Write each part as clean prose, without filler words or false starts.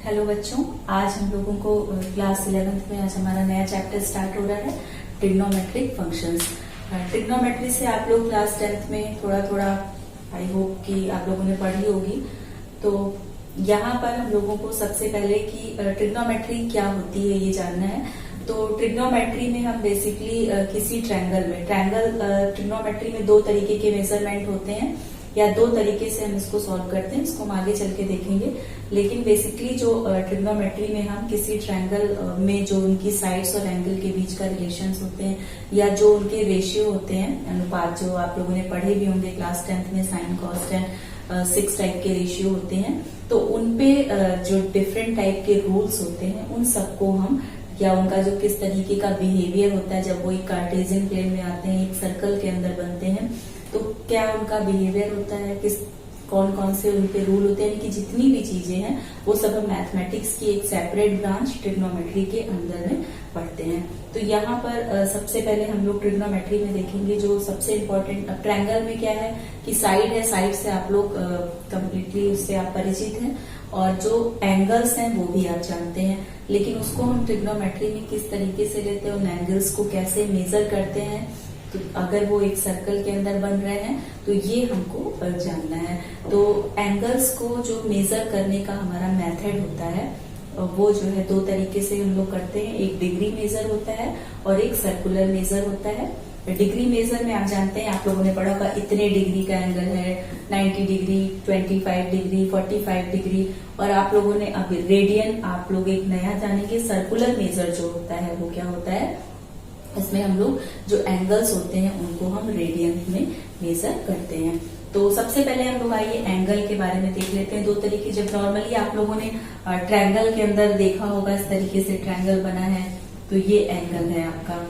Hello बच्चों, आज हम लोगों को क्लास 11th में आज हमारा नया चैप्टर स्टार्ट हो रहा है ट्रिग्नोमेट्रिक फंक्शंस। ट्रिग्नोमेट्री से आप लोग क्लास 10th में थोड़ा थोड़ा आई होप कि आप लोगों ने पढ़ी होगी। तो यहाँ पर हम लोगों को सबसे पहले कि ट्रिग्नोमेट्री क्या होती है ये जानना है। तो ट्रिग्नोमेट्री में हम बेसिकली किसी ट्रिग्नोमेट्री में दो तरीके के मेजरमेंट होते हैं या दो तरीके से हम इसको सॉल्व करते हैं, इसको हम आगे चल के देखेंगे। लेकिन बेसिकली जो ट्रिग्नोमेट्री में हम किसी ट्रायंगल में जो उनकी साइड्स और एंगल के बीच का रिलेशंस होते हैं या जो उनके रेशियो होते हैं, अनुपात, जो आप लोगों ने पढ़े भी होंगे क्लास 10th में, साइन कॉस टेन 6 टाइप के रेशियो होते हैं। तो उनपे जो डिफरेंट टाइप के रूल्स होते हैं उन सबको हम, या उनका जो किस तरीके का बिहेवियर होता है जब वो एक कार्टेशियन प्लेन में आते हैं, एक सर्कल के अंदर बनते हैं, तो क्या उनका बिहेवियर होता है, कौन कौन से उनके रूल होते हैं, कि जितनी भी चीजें हैं वो सब हम मैथमेटिक्स की एक सेपरेट ब्रांच ट्रिग्नोमेट्री के अंदर में पढ़ते हैं। तो यहाँ पर सबसे पहले हम लोग ट्रिग्नोमेट्री में देखेंगे जो सबसे इम्पोर्टेंट ट्रायंगल में क्या है कि साइड है, साइड से आप लोग कंप्लीटली उससे आप परिचित हैं, और जो एंगल्स हैं वो भी आप जानते हैं। लेकिन उसको हम ट्रिग्नोमेट्री में किस तरीके से लेते हैं, उन एंगल्स को कैसे मेजर करते हैं, तो अगर वो एक सर्कल के अंदर बन रहे हैं तो ये हमको जानना है। तो एंगल्स को जो मेजर करने का हमारा मेथड होता है वो जो है दो तरीके से हम लोग करते हैं। एक डिग्री मेजर होता है और एक सर्कुलर मेजर होता है। डिग्री मेजर में आप जानते हैं, आप लोगों ने पढ़ा होगा इतने डिग्री का एंगल है, 90 डिग्री, 25 डिग्री, 45 डिग्री। और आप लोगों ने अब रेडियन, आप लोग एक नया जानेंगे। सर्कुलर मेजर जो होता है वो क्या होता है, इसमें हम लोग जो एंगल्स होते हैं उनको हम रेडियन में मेजर करते हैं। तो सबसे पहले हम लोग आइए एंगल के बारे में देख लेते हैं। दो तरीके, जब नॉर्मली आप लोगों ने ट्रायंगल के अंदर देखा होगा, इस तरीके से ट्रायंगल बना है, तो ये एंगल है आपका,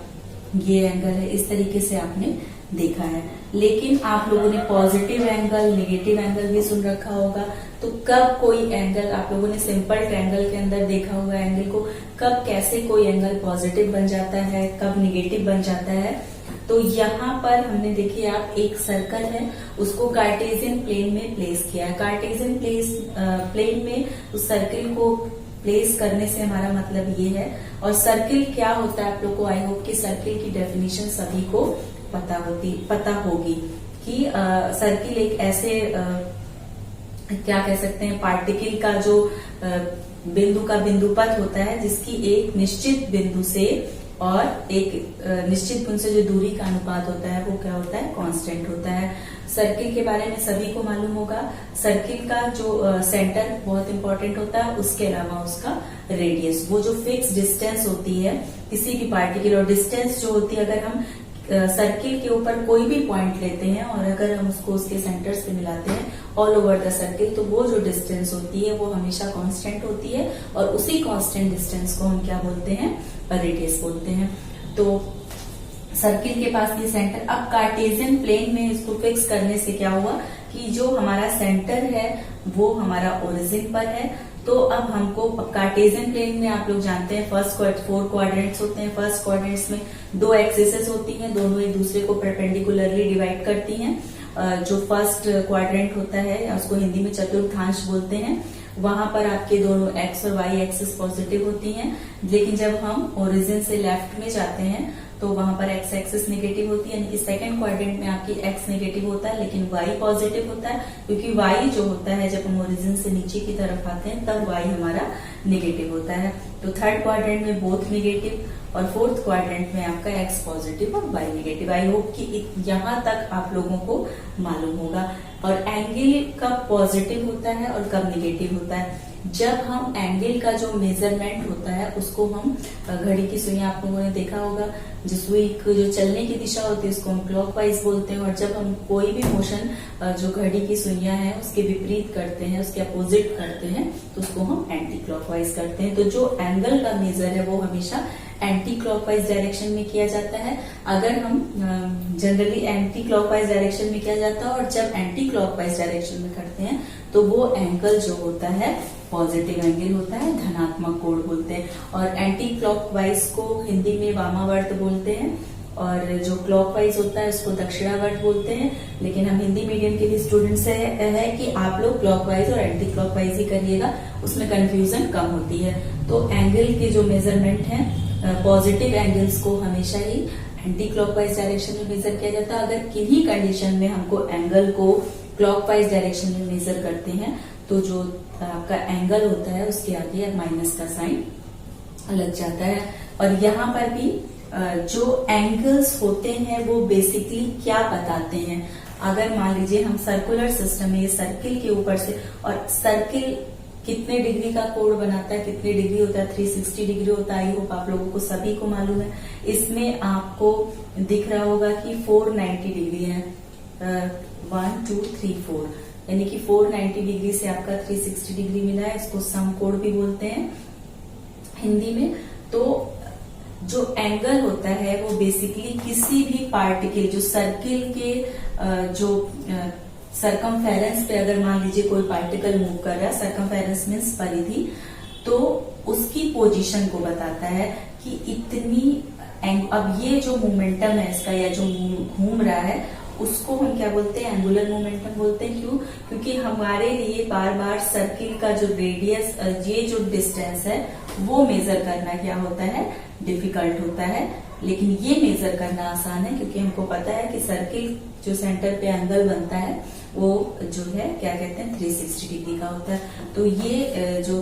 ये एंगल है, इस तरीके से आपने देखा है। लेकिन आप लोगों ने पॉजिटिव एंगल, नेगेटिव एंगल भी सुन रखा होगा। तो कब कोई एंगल, आप लोगों ने सिंपल ट्रायंगल के अंदर देखा होगा एंगल को, कब कैसे कोई एंगल पॉजिटिव बन जाता है, कब नेगेटिव बन जाता है। तो यहाँ पर हमने देखिए, आप एक सर्कल है उसको कार्टेशियन प्लेन में प्लेस किया है। कार्टेशियन प्लेन में उस सर्कल को प्लेस करने से हमारा मतलब ये है। और सर्किल क्या होता है आप लोग को आई होप कि सर्किल की डेफिनेशन सभी को पता होगी कि सर्किल एक ऐसे क्या कह सकते हैं, पार्टिकल का जो बिंदु का बिंदुपथ होता है जिसकी एक निश्चित बिंदु से और एक निश्चित बिंदु से जो दूरी का अनुपात होता है वो क्या होता है, कांस्टेंट होता है। सर्किल के बारे में सभी को मालूम होगा, सर्किल का जो सेंटर बहुत इंपॉर्टेंट होता है, उसके अलावा उसका रेडियस, वो जो फिक्स डिस्टेंस होती है किसी भी पार्टिकल, और डिस्टेंस जो होती है, अगर हम सर्किल के ऊपर कोई भी पॉइंट लेते हैं और अगर हम उसको उसके सेंटर से मिलाते हैं ऑल ओवर द सर्किल, तो वो जो डिस्टेंस होती है वो हमेशा कांस्टेंट होती है, और उसी कांस्टेंट डिस्टेंस को हम क्या बोलते हैं, रेडियस बोलते हैं। तो सर्किल के पास ये सेंटर, अब कार्टेशियन प्लेन में इसको फिक्स करने से क्या हुआ कि जो हमारा सेंटर है वो हमारा ओरिजिन पर है। तो अब हमको कार्टेशियन प्लेन में आप लोग जानते हैं फर्स्ट 4 क्वाड्रेंट्स होते हैं। फर्स्ट क्वाड्रेंट्स में दो एक्सिसेस होती हैं, दोनों एक दूसरे को परपेंडिकुलरली डिवाइड करती हैं। जो फर्स्ट क्वाड्रेंट होता है उसको हिंदी में चतुर्थांश बोलते हैं, वहां पर आपके दोनों एक्स और वाई एक्सिस पॉजिटिव होती हैं। लेकिन जब हम ओरिजिन से लेफ्ट में जाते हैं तो वहां पर एक्स एक्सिस नेगेटिव होती है, यानी कि सेकंड क्वाड्रेंट में आपकी एक्स नेगेटिव होता है लेकिन वाई पॉजिटिव होता है, क्योंकि वाई जो होता है जब हम ओरिजिन से नीचे की तरफ आते हैं तब वाई हमारा नेगेटिव होता है। तो थर्ड क्वाड्रेंट में बोथ नेगेटिव, और फोर्थ क्वाड्रेंट में आपका एक्स पॉजिटिव और वाई नेगेटिव। आई होप कि यहाँ तक आप लोगों को मालूम होगा। और एंगल कब पॉजिटिव होता है और कब नेगेटिव होता है, जब हम एंगल का जो मेजरमेंट होता है उसको हम, घड़ी की सुइयां आप लोगों ने देखा होगा, जो सुई जो चलने की दिशा होती है उसको हम क्लॉकवाइज बोलते हैं, और जब हम कोई भी मोशन जो घड़ी की सुइयां हैं उसके विपरीत करते हैं, उसके अपोजिट करते हैं, तो उसको हम एंटी क्लॉकवाइज करते हैं। तो जो एंगल का मेजर है वो हमेशा एंटी क्लॉकवाइज डायरेक्शन में किया जाता है। अगर हम जनरली एंटी क्लॉकवाइज डायरेक्शन में किया जाता है, और जब एंटी क्लॉकवाइज डायरेक्शन में करते हैं तो वो एंगल जो होता है पॉजिटिव एंगल होता है, धनात्मक कोण बोलते हैं। और एंटी क्लॉकवाइज को हिंदी में वामावर्त बोलते हैं, और जो क्लॉकवाइज होता है उसको दक्षिणावर्त बोलते हैं। लेकिन हम हिंदी मीडियम के लिए स्टूडेंट्स है कि आप लोग क्लॉकवाइज और एंटी क्लॉकवाइज ही करिएगा, उसमें कंफ्यूजन कम होती है। तो एंगल के जो मेजरमेंट है, पॉजिटिव एंगल्स को हमेशा ही एंटी क्लॉकवाइज डायरेक्शन में मेजर किया जाता है। अगर किन्हीं कंडीशन में हमको एंगल को क्लॉकवाइज डायरेक्शन में मेजर करते हैं तो जो आपका एंगल होता है उसके आगे माइनस का साइन लग जाता है। और यहाँ पर भी जो एंगल्स होते हैं वो बेसिकली क्या बताते हैं। अगर मान लीजिए हम सर्कुलर सिस्टम में, ये सर्किल के ऊपर से, और सर्किल कितने डिग्री का कोण बनाता है, कितने डिग्री होता है, 360 डिग्री होता है। आई होप आप लोगों को सभी को मालूम है। इसमें आपको दिख रहा होगा कि 490 डिग्री है, 1 2 3 4, यानी कि 490 डिग्री से आपका 360 डिग्री मिला है। इसको समकोण भी बोलते हैं हिंदी में। तो जो एंगल होता है वो बेसिकली किसी भी पार्टिकल, जो सर्किल के जो सरकमफेरेंस पे अगर मान लीजिए कोई पार्टिकल मूव कर रहा है, सरकमफेरेंस मीन्स परिधि, तो उसकी पोजीशन को बताता है कि इतनी अब ये जो मोमेंटम है इसका, या जो घूम रहा है, उसको हम क्या बोलते हैं, एंगुलर मोमेंटम बोलते हैं। क्यों? क्योंकि हमारे लिए बार बार सर्किल का जो रेडियस, ये जो डिस्टेंस है वो मेजर करना क्या होता है, डिफिकल्ट होता है। लेकिन ये मेजर करना आसान है क्योंकि हमको पता है कि सर्किल जो सेंटर पे एंगल बनता है वो जो है क्या कहते हैं, 360 डिग्री का होता है। तो ये जो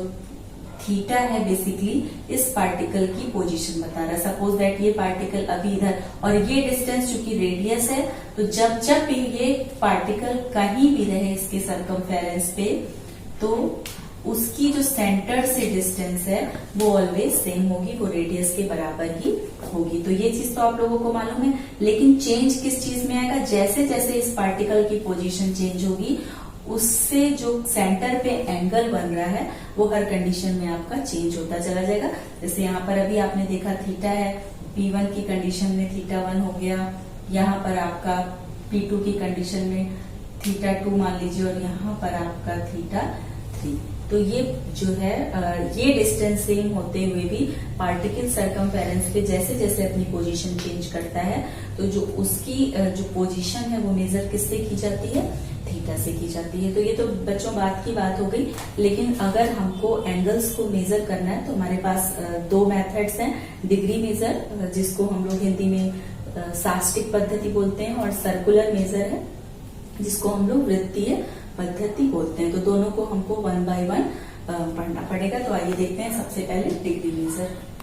थीटा है बेसिकली इस पार्टिकल की पोजीशन बता रहा है। सपोज दैट ये पार्टिकल अभी इधर, और ये डिस्टेंस चूंकि रेडियस है, तो जब जब भी ये पार्टिकल कहीं भी रहे इसके सरकमफेरेंस पे, तो उसकी जो सेंटर से डिस्टेंस है वो ऑलवेज सेम होगी, वो रेडियस के बराबर ही होगी। तो ये चीज तो आप लोगों को मालूम है। लेकिन चेंज किस चीज में आएगा, जैसे जैसे इस पार्टिकल की पोजीशन चेंज होगी, उससे जो सेंटर पे एंगल बन रहा है वो हर कंडीशन में आपका चेंज होता चला जाएगा। जैसे यहाँ पर अभी आपने देखा थीटा है, P1 की कंडीशन में थीटा 1 हो गया, यहाँ पर आपका P2 की कंडीशन में थीटा 2 मान लीजिए, और यहाँ पर आपका थीटा 3। तो ये जो है ये डिस्टेंस सेम होते हुए भी पार्टिकल सरकमफेरेंस पे जैसे जैसे अपनी पोजीशन चेंज करता है, तो जो उसकी जो पोजीशन है वो मेजर किससे की जाती है, थीटा से की जाती है। तो ये तो बच्चों बात की बात हो गई। लेकिन अगर हमको एंगल्स को मेजर करना है तो हमारे पास दो मेथड्स हैं, डिग्री मेजर जिसको हम लोग हिंदी में सास्टिक पद्धति बोलते हैं, और सर्कुलर मेजर है जिसको हम लोग वृत्तीय पद्धति बोलते हैं। तो दोनों को हमको 1 by 1 पढ़ना पड़ेगा। तो आइए देखते हैं सबसे पहले डिग्री मेजर।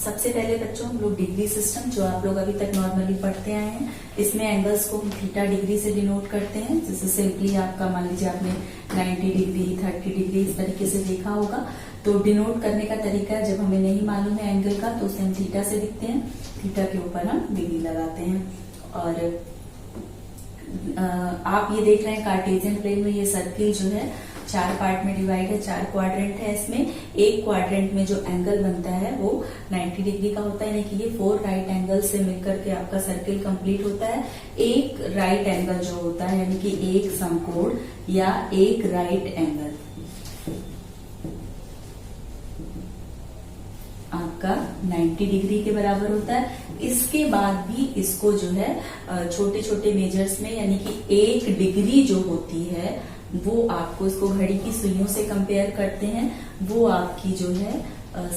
सबसे पहले बच्चों हम लोग डिग्री सिस्टम, जो आप लोग अभी तक नॉर्मली पढ़ते आए हैं, इसमें एंगल्स को हम थीटा डिग्री से डिनोट करते हैं। जैसे सिंपली आपका मान लीजिए आपने 90 डिग्री 30 डिग्री इस तरीके से देखा होगा। तो डिनोट करने का तरीका, जब हमें नहीं मालूम है एंगल का, तो उसे हम थीटा से लिखते हैं, थीटा के ऊपर हम डिग्री लगाते हैं। और आप ये देख रहे हैं कार्टेशियन प्लेन में ये सर्किल जो है 4 पार्ट में डिवाइड है, 4 क्वाड्रेंट है इसमें। एक क्वाड्रेंट में जो एंगल बनता है वो 90 डिग्री का होता है, यानी कि ये 4 राइट एंगल से मिलकर के आपका सर्किल कंप्लीट होता है। एक राइट एंगल जो होता है, यानी कि एक समकोण या एक राइट एंगल आपका 90 डिग्री के बराबर होता है। इसके बाद भी इसको जो है छोटे छोटे मेजर्स में, यानी कि 1 डिग्री जो होती है वो आपको, इसको घड़ी की सुइयों से कंपेयर करते हैं, वो आपकी जो है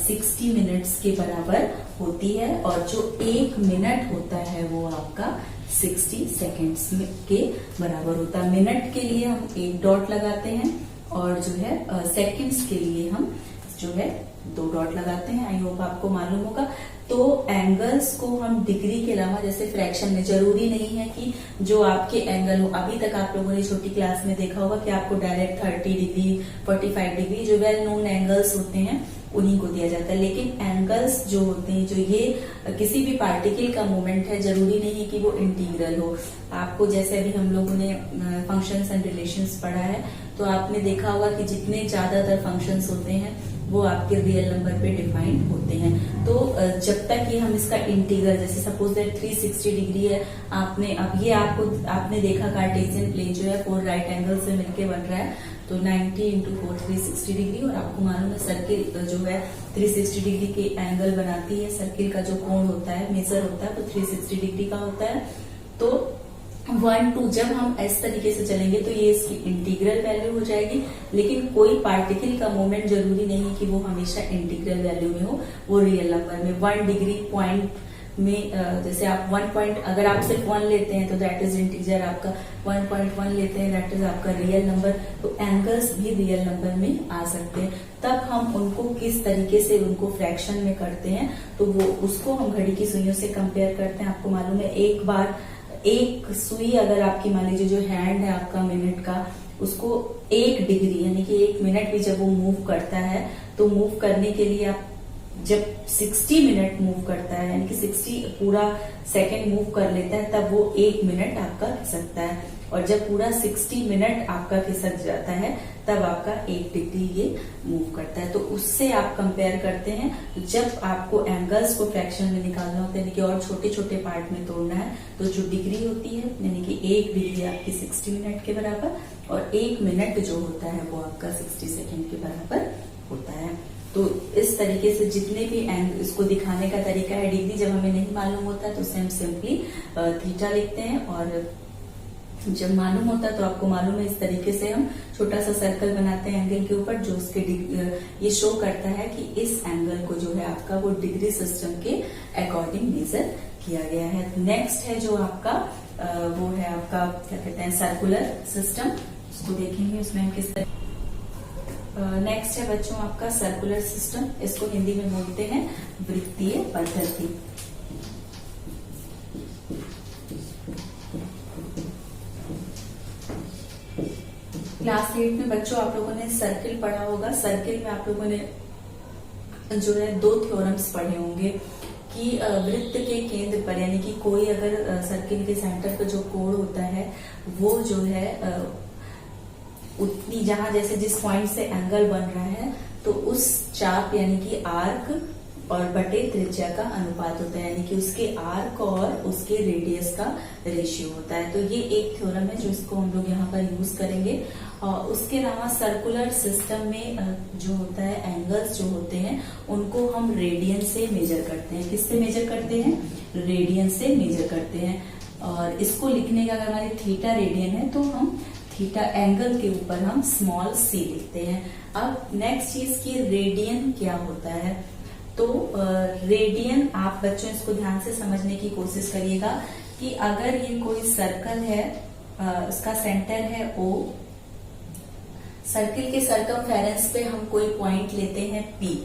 60 मिनट्स के बराबर होती है। और जो 1 मिनट होता है वो आपका 60 सेकेंड्स के बराबर होता है। मिनट के लिए हम 1 डॉट लगाते हैं, और जो है सेकेंड्स के लिए हम जो है 2 डॉट लगाते हैं। आई होप आपको मालूम होगा। तो एंगल्स को हम डिग्री के अलावा, जैसे फ्रैक्शन में जरूरी नहीं है कि जो आपके एंगल हो, अभी तक आप लोगों ने छोटी क्लास में देखा होगा कि आपको डायरेक्ट 30 डिग्री 45 डिग्री जो वेल नोन एंगल्स होते हैं उन्हीं को दिया जाता है। लेकिन एंगल्स जो होते हैं, जो ये किसी भी पार्टिकल का मूवमेंट है, जरूरी नहीं है कि वो इंटीग्रल हो। आपको जैसे अभी हम लोगों ने फंक्शंस एंड रिलेशंस पढ़ा है, तो आपने देखा होगा कि जितने ज्यादातर फंक्शंस होते हैं वो आपके रियल नंबर पे डिफाइन होते हैं। तो जब तक ये हम इसका इंटीग्रल, जैसे सपोज दैट 360 डिग्री है, आपने देखा कार्टेशियन प्लेन जो है 4 राइट एंगल से मिलके बन रहा है, तो 90 इंटू 4 360 डिग्री, और आपको मालूम है सर्किल जो है 360 डिग्री के एंगल बनाती है, सर्किल का जो कोण होता है, मेजर होता है, तो 360 डिग्री का होता है। तो 1 2 जब हम इस तरीके से चलेंगे तो ये इसकी इंटीग्रल वैल्यू हो जाएगी, लेकिन कोई पार्टिकल का मोमेंट जरूरी नहीं कि वो हमेशा इंटीग्रल वैल्यू में हो, वो रियल नंबर में 1 डिग्री पॉइंट में, जैसे आप 1 पॉइंट, अगर आप सिर्फ 1 लेते हैं तो दैट इज इंटीजर, आपका 1.1 लेते हैं दैट इज आपका रियल नंबर। तो एंगल्स भी रियल नंबर में आ सकते हैं। तब हम उनको किस तरीके से उनको फ्रैक्शन में करते हैं, तो वो उसको हम घड़ी की सुइयों से कंपेयर करते हैं। आपको मालूम है एक बार एक सुई अगर आपकी, मान लीजिए जो हैंड है आपका मिनट का, उसको 1 डिग्री यानी कि 1 मिनट भी जब वो मूव करता है, तो मूव करने के लिए आप जब 60 मिनट मूव करता है, यानी कि 60 पूरा सेकंड मूव कर लेता है, तब वो 1 मिनट आपका खिसकता है। और जब पूरा 60 मिनट आपका खिसक जाता है, तब आपका 1 डिग्री ये मूव करता है। तो उससे आप कंपेयर करते हैं। जब आपको एंगल्स को फ्रैक्शन में निकालना होता है, यानी कि और छोटे छोटे पार्ट में तोड़ना है, तो जो डिग्री होती है, यानी कि 1 डिग्री आपकी 60 मिनट के बराबर, और 1 मिनट जो होता है वो आपका 60 सेकेंड के बराबर होता है। तो इस तरीके से जितने भी इसको दिखाने का तरीका है, डिग्री जब हमें नहीं मालूम होता है तो उसे हम सिंपली थीटा लिखते हैं, और जब मालूम होता है तो आपको मालूम है इस तरीके से हम छोटा सा सर्कल बनाते हैं एंगल के ऊपर, जो उसके ये शो करता है कि इस एंगल को जो है आपका वो डिग्री सिस्टम के अकॉर्डिंग मेजर किया गया है। नेक्स्ट है जो आपका वो है आपका क्या कहते हैं, सर्कुलर सिस्टम। उसको देखेंगे उसमें हम किस तरह। नेक्स्ट है बच्चों आपका सर्कुलर सिस्टम, इसको हिंदी में बोलते हैं वृत्तीय पद्धति। क्लास 8 में बच्चों आप लोगों ने सर्किल पढ़ा होगा। सर्किल में आप लोगों ने जो है 2 थ्योरम्स पढ़े होंगे कि वृत्त के केंद्र पर, यानी कि कोई अगर सर्किल के सेंटर पर जो कोण होता है, वो जो है उतनी, जहां जैसे जिस पॉइंट से एंगल बन रहा है, तो उस चाप यानी कि आर्क और बटे त्रिज्या का अनुपात होता है, यानी कि उसके आर्क और उसके रेडियस का रेशियो होता है। तो ये एक थ्योरम है जो इसको हम लोग यहाँ पर यूज करेंगे। और उसके अलावा सर्कुलर सिस्टम में जो होता है, एंगल्स जो होते हैं उनको हम रेडियन से मेजर करते हैं। किससे मेजर करते हैं? रेडियन से मेजर करते हैं। और इसको लिखने का, अगर हमारी थीटा रेडियन है तो हम थीटा एंगल के ऊपर हम स्मॉल सी लिखते हैं। अब नेक्स्ट चीज की रेडियन क्या होता है, तो रेडियन आप बच्चों इसको ध्यान से समझने की कोशिश करिएगा कि अगर ये कोई सर्कल है, उसका सेंटर है O, सर्किल के सरकमफेरेंस पे हम कोई पॉइंट लेते हैं P।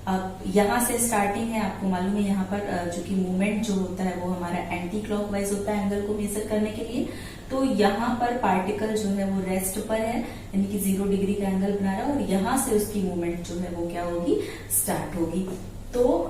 अब यहाँ से स्टार्टिंग है, आपको मालूम है यहाँ पर जो कि मूवमेंट जो होता है वो हमारा एंटी क्लॉकवाइज होता है एंगल को मेजर करने के लिए। तो यहाँ पर पार्टिकल जो है वो रेस्ट पर है, यानी कि 0 डिग्री का एंगल बना रहा है, और यहाँ से उसकी मूवमेंट जो है वो क्या होगी, स्टार्ट होगी। तो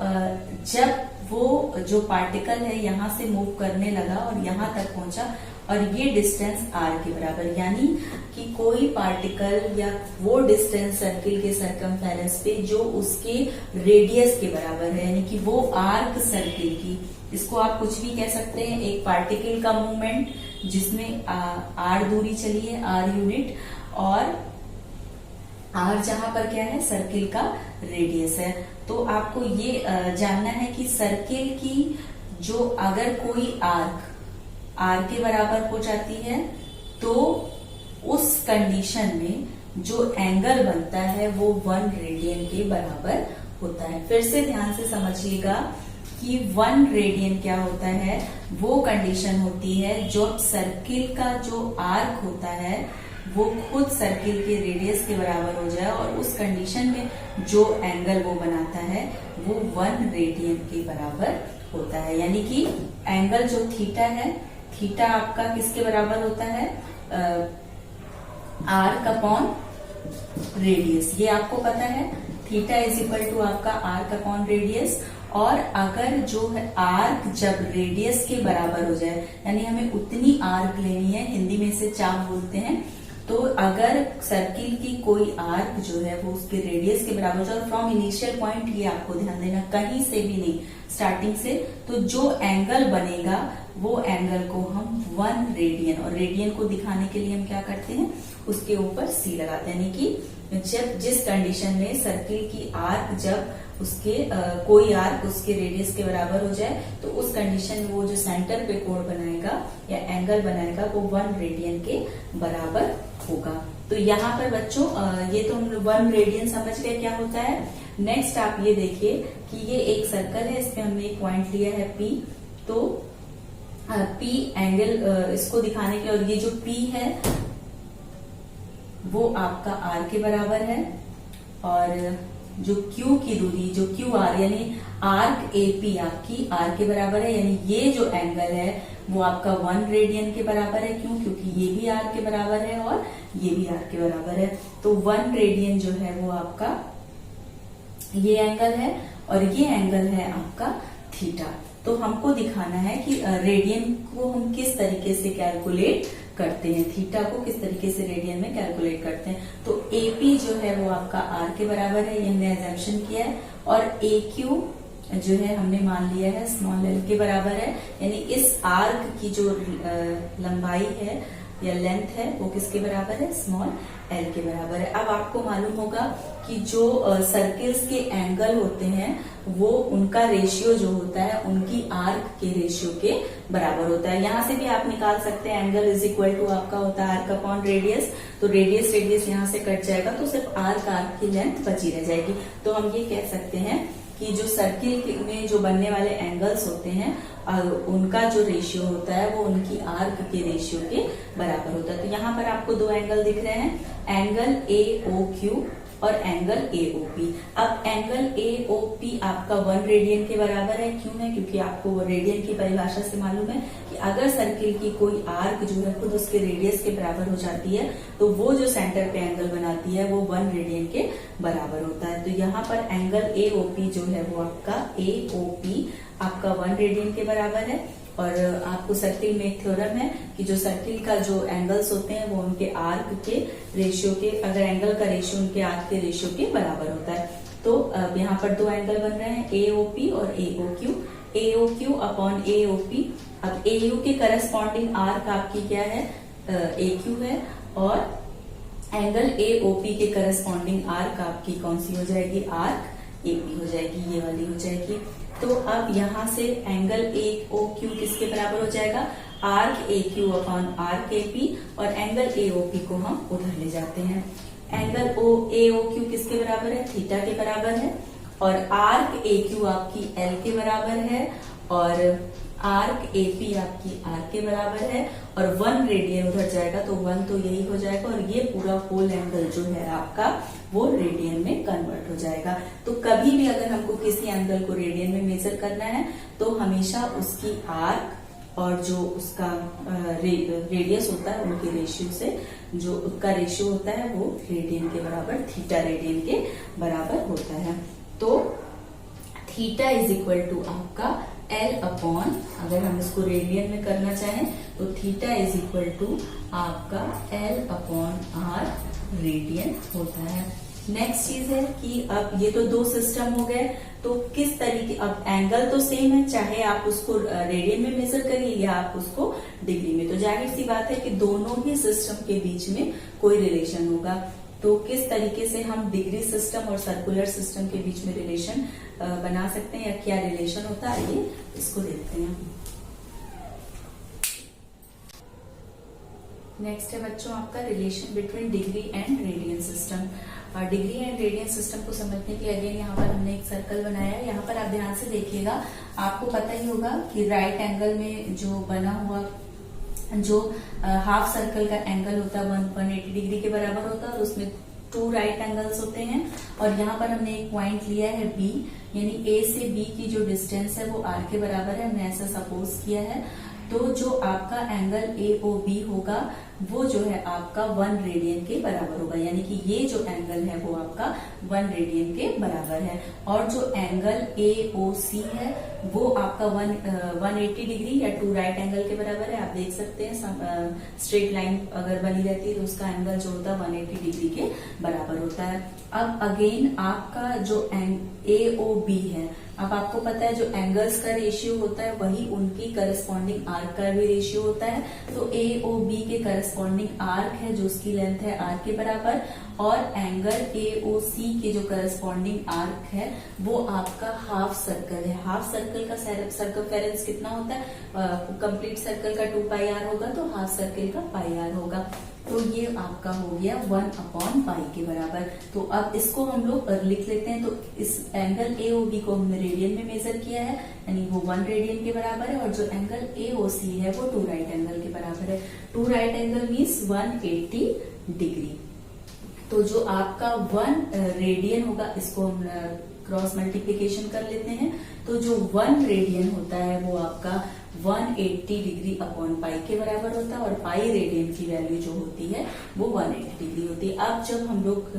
जब वो जो पार्टिकल है यहाँ से मूव करने लगा और यहाँ तक पहुंचा, और ये डिस्टेंस r के बराबर, यानी कि कोई पार्टिकल या वो डिस्टेंस सर्किल के सरकमफेरेंस पे जो उसके रेडियस के बराबर है, यानी कि वो आर्क सर्किल की, इसको आप कुछ भी कह सकते हैं, एक पार्टिकल का मूवमेंट जिसमें r दूरी चली है, r यूनिट, और r जहां पर क्या है, सर्किल का रेडियस है। तो आपको ये जानना है कि सर्किल की जो अगर कोई आर्क r के बराबर हो जाती है, तो उस कंडीशन में जो एंगल बनता है वो 1 रेडियन के बराबर होता है। फिर से ध्यान से समझिएगा कि 1 रेडियन क्या होता है, वो कंडीशन होती है जब सर्किल का जो आर्क होता है वो खुद सर्किल के रेडियस के बराबर हो जाए, और उस कंडीशन में जो एंगल वो बनाता है वो 1 रेडियन के बराबर होता है। यानी कि एंगल जो थीटा है, थीटा आपका किसके बराबर होता है, आर्क अपॉन रेडियस, ये आपको पता है। थीटा इज इक्वल टू आपका आर्क अपॉन रेडियस। और अगर जो है आर्क जब रेडियस के बराबर हो जाए, यानी हमें उतनी आर्क लेनी है, हिंदी में इसे चाप बोलते हैं, तो अगर सर्किल की कोई आर्क जो है वो उसके रेडियस के बराबर हो जाए, फ्रॉम इनिशियल पॉइंट, ये आपको ध्यान देना, कहीं से भी नहीं, स्टार्टिंग से, तो जो एंगल बनेगा वो एंगल को हम 1 रेडियन, और रेडियन को दिखाने के लिए हम क्या करते हैं, उसके ऊपर C लगाते हैं, यानी कि जब जिस कंडीशन में सर्किल की आर्क जब उसके कोई आर्क उसके रेडियस के बराबर हो जाए, तो उस कंडीशन में वो जो सेंटर पे कोण बनाएगा या एंगल बनाएगा वो 1 रेडियन के बराबर होगा। तो यहाँ पर बच्चों ये तो हम 1 रेडियन समझ गए क्या होता है। नेक्स्ट आप ये देखिए कि ये एक सर्कल है, इसमें हमने एक पॉइंट लिया है P, तो P एंगल इसको दिखाने के, और ये जो P है वो आपका R के बराबर है, और जो Q की दूरी, जो QR यानी आर्क AP आपकी R के बराबर है, यानी ये जो एंगल है वो आपका 1 रेडियन के बराबर है। क्यों? क्योंकि ये भी R के बराबर है और ये भी R के बराबर है, तो 1 रेडियन जो है वो आपका ये एंगल है, और ये एंगल है आपका थीटा। तो हमको दिखाना है कि रेडियन को हम किस तरीके से कैलकुलेट करते हैं, थीटा को किस तरीके से रेडियन में कैलकुलेट करते हैं। तो AP जो है वो आपका R के बराबर है, ये हमने एजम्पशन किया है, और AQ जो है हमने मान लिया है स्मॉल l के बराबर है, यानी इस आर्क की जो लंबाई है या लेंथ है वो किसके बराबर है, स्मॉल l के बराबर है। अब आपको मालूम होगा कि जो सर्किल्स के एंगल होते हैं वो उनका रेशियो जो होता है उनकी आर्क के रेशियो के बराबर होता है। यहां से भी आप निकाल सकते हैं, एंगल इज इक्वल टू आपका होता है आर्क अपॉन रेडियस, तो रेडियस यहाँ से कट जाएगा, तो सिर्फ आर्क की लेंथ बची रह जाएगी। तो हम ये कह सकते हैं कि जो सर्किल में जो बनने वाले एंगल्स होते हैं उनका जो रेशियो होता है वो उनकी आर्क के रेशियो के बराबर होता है। तो यहाँ पर आपको 2 एंगल दिख रहे हैं, एंगल AOQ और एंगल AOP। अब एंगल AOP आपका 1 रेडियन के बराबर है, क्यों है? क्योंकि आपको रेडियन की परिभाषा से मालूम है कि अगर सर्किल की कोई आर्क जो है खुद उसके रेडियस के बराबर हो जाती है तो वो जो सेंटर पे एंगल बनाती है वो 1 रेडियन के बराबर होता है। तो यहाँ पर एंगल AOP जो है वो आपका AOP आपका 1 रेडियन के बराबर है। और आपको सर्किल में एक थ्योरम है कि जो सर्किल का जो एंगल्स होते हैं वो उनके आर्क के रेशियो के, अगर एंगल का रेशियो उनके आर्क के रेशियो के बराबर होता है। तो यहाँ पर 2 एंगल बन रहे हैं, AOP और AOQ। AOQ अपॉन AOP, अब AU के करस्पॉन्डिंग आर्क आपकी क्या है, AQ है, और एंगल AOP के करस्पॉन्डिंग आर्क आपकी कौन सी हो जाएगी, आर्क AP हो जाएगी, ये वाली हो जाएगी। तो अब यहाँ से एंगल AOQ किसके बराबर हो जाएगा, arc AQ upon arc AP, और एंगल AOP को हम उधर ले जाते हैं। एंगल AOQ किसके बराबर है, थीटा के बराबर है, और आर्क AQ आपकी L के बराबर है, और आर्क AP आपकी R के बराबर है, और 1 रेडियन उधर जाएगा तो 1 तो यही हो जाएगा, और ये पूरा होल एंगल जो है आपका वो रेडियन में कन्वर्ट हो जाएगा। तो कभी भी अगर हमको किसी एंगल को रेडियन में मेजर करना है तो हमेशा उसकी आर्क और जो उसका रेडियस होता है उनके रेशियो से, जो उसका रेशियो होता है वो रेडियन के बराबर, थीटा रेडियन के बराबर होता है। तो थीटा इज इक्वल टू आपका L अपॉन, अगर हम इसको रेडियन में करना चाहें तो थीटा इज इक्वल टू आपका L अपॉन R रेडियन होता है। नेक्स्ट चीज है कि अब ये तो 2 सिस्टम हो गए, तो किस तरीके, अब एंगल तो सेम है, चाहे आप उसको रेडियन में मेजर करिए या आप उसको डिग्री में, तो जाहिर सी बात है कि दोनों ही सिस्टम के बीच में कोई रिलेशन होगा। तो किस तरीके से हम डिग्री सिस्टम और सर्कुलर सिस्टम के बीच में रिलेशन बना सकते हैं, या क्या रिलेशन होता है, ये इसको देखते हैं। नेक्स्ट है बच्चों आपका relation between degree and radian system. Degree and radian system को समझने के लिए अगेन यहाँ पर हमने एक सर्कल बनाया है। यहाँ पर आप ध्यान से देखिएगा, आपको पता ही होगा कि राइट एंगल में जो बना हुआ जो हाफ सर्कल का एंगल होता है 180 डिग्री के बराबर होता है, और उसमें 2 राइट एंगल्स होते हैं। और यहाँ पर हमने एक पॉइंट लिया है B, यानी A से B की जो डिस्टेंस है वो R के बराबर है, हमने ऐसा सपोज किया है। तो जो आपका एंगल AOB होगा वो जो है आपका 1 रेडियन के बराबर होगा, यानी कि ये जो एंगल है वो आपका 1 रेडियन के बराबर है। और जो एंगल AOC है वो आपका 180 डिग्री या 2 राइट एंगल के बराबर है। आप देख सकते हैं स्ट्रेट लाइन अगर बनी रहती है तो उसका एंगल जो होता है 180 डिग्री के बराबर होता है। अब अगेन आपका जो AOB है, अब आपको पता है जो एंगल्स का रेशियो होता है वही उनकी करस्पॉन्डिंग आर्क का भी रेशियो होता है। तो AOB के करस्पॉन्डिंग आर्क है जो उसकी लेंथ है आर के बराबर, और एंगल AOC के जो करस्पॉन्डिंग आर्क है वो आपका हाफ सर्कल है। हाफ सर्कल का सर्कमफेरेंस कितना होता है? कंप्लीट सर्कल का 2 पाई आर होगा तो हाफ सर्कल का पाई आर होगा। तो ये आपका हो गया 1/पाई के बराबर। तो अब इसको हम लोग लिख लेते हैं। तो इस एंगल AOB को हमने रेडियन में मेजर किया है, यानी वो 1 रेडियन के बराबर है, और जो एंगल AOC है वो 2 राइट एंगल के बराबर है। 2 राइट एंगल मीन्स 180 डिग्री। तो जो आपका 1 रेडियन होगा, इसको हम क्रॉस मल्टीप्लीकेशन कर लेते हैं। तो जो 1 रेडियन होता है वो आपका 180 डिग्री अपॉन पाई के बराबर होता है, और पाई रेडियन की वैल्यू जो होती है वो 180 डिग्री होती है। अब जब हम लोग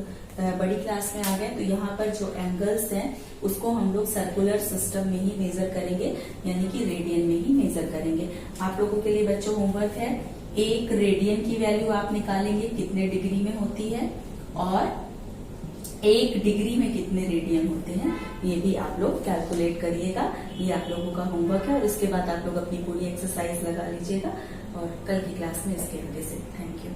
बड़ी क्लास में आ गए तो यहाँ पर जो एंगल्स हैं उसको हम लोग सर्कुलर सिस्टम में ही मेजर करेंगे, यानी कि रेडियन में ही मेजर करेंगे। आप लोगों के लिए बच्चों होमवर्क है, 1 रेडियन की वैल्यू आप निकालेंगे कितने डिग्री में होती है, और 1 डिग्री में कितने रेडियन होते हैं ये भी आप लोग कैलकुलेट करिएगा। ये आप लोगों का होमवर्क है, और इसके बाद आप लोग अपनी पूरी एक्सरसाइज लगा लीजिएगा, और कल की क्लास में इसके आगे से। Thank you.